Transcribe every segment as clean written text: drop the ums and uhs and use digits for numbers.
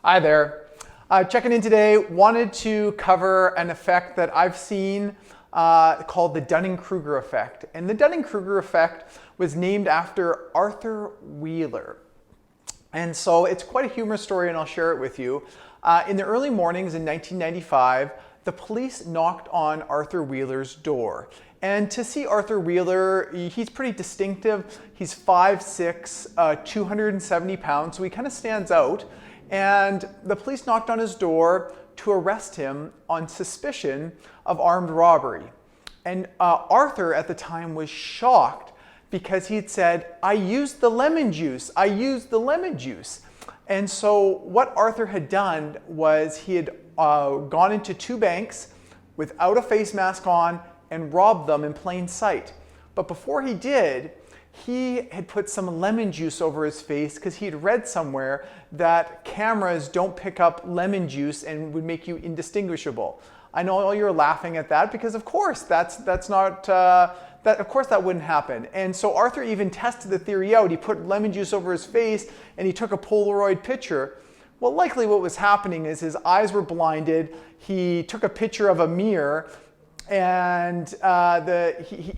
Hi there. Checking in today, wanted to cover an effect that I've seen called the Dunning-Kruger effect. And the Dunning-Kruger effect was named after Arthur Wheeler. And so it's quite a humorous story and I'll share it with you. In the early mornings in 1995, the police knocked on Arthur Wheeler's door. And to see Arthur Wheeler, he's pretty distinctive. He's 5'6", 270 pounds, so he kind of stands out. And the police knocked on his door to arrest him on suspicion of armed robbery. And Arthur at the time was shocked because he had said, "I used the lemon juice, I used the lemon juice." And so what Arthur had done was he had gone into two banks without a face mask on and robbed them in plain sight. But before he did, he had put some lemon juice over his face because he had read somewhere that cameras don't pick up lemon juice and would make you indistinguishable. I know all you're laughing at that because of course of course that wouldn't happen. And so Arthur even tested the theory out. He put lemon juice over his face and he took a Polaroid picture. Well, likely what was happening is his eyes were blinded. He took a picture of a mirror and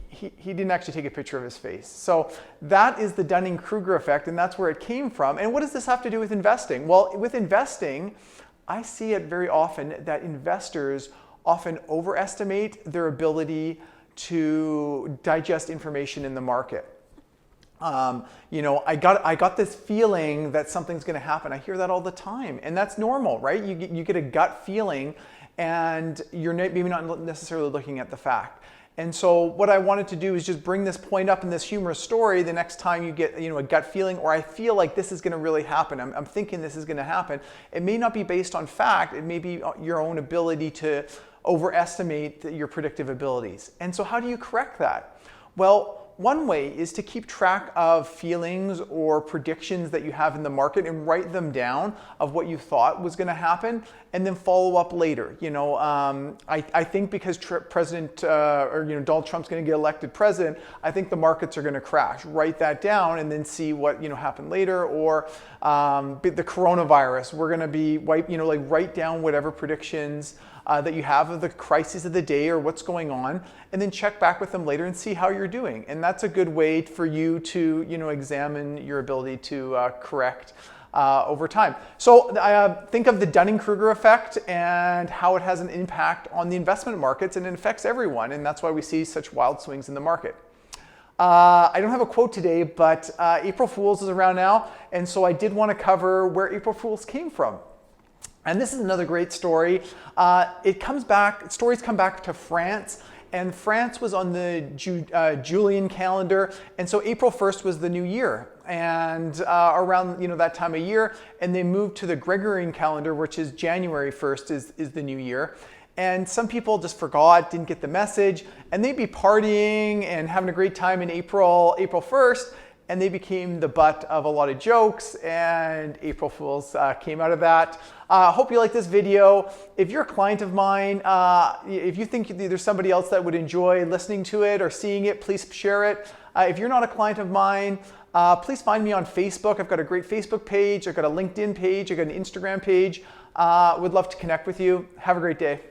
he didn't actually take a picture of his face. So that is the Dunning-Kruger effect, and that's where it came from. And what does this have to do with investing? Well, with investing, I see it very often that investors often overestimate their ability to digest information in the market. I got this feeling that something's going to happen. I hear that all the time, and that's normal, right? You get a gut feeling, and you're maybe not necessarily looking at the fact. And so what I wanted to do is just bring this point up in this humorous story the next time you get a gut feeling, or I feel like this is going to really happen. I'm thinking this is going to happen. It may not be based on fact. It may be your own ability to overestimate your predictive abilities. And so how do you correct that? Well, one way is to keep track of feelings or predictions that you have in the market and write them down of what you thought was going to happen, and then follow up later. I think because Donald Trump's going to get elected president, I think the markets are going to crash. Write that down and then see what happened later. Or the coronavirus, we're going to be write down whatever predictions that you have of the crises of the day or what's going on, and then check back with them later and see how you're doing. And that's a good way for you to examine your ability to correct over time. So think of the Dunning-Kruger effect and how it has an impact on the investment markets, and it affects everyone, and that's why we see such wild swings in the market. I don't have a quote today, but April Fool's is around now, and so I did want to cover where April Fool's came from. And this is another great story. Stories come back to France, and France was on the Julian calendar, and so April 1st was the new year, and around that time of year, and they moved to the Gregorian calendar, which is January 1st is the new year. And some people just forgot, didn't get the message, and they'd be partying and having a great time in April 1st, and they became the butt of a lot of jokes, and April Fools came out of that. Hope you like this video. If you're a client of mine, if you think there's somebody else that would enjoy listening to it or seeing it, please share it. If you're not a client of mine, please find me on Facebook. I've got a great Facebook page. I've got a LinkedIn page. I've got an Instagram page. Would love to connect with you. Have a great day.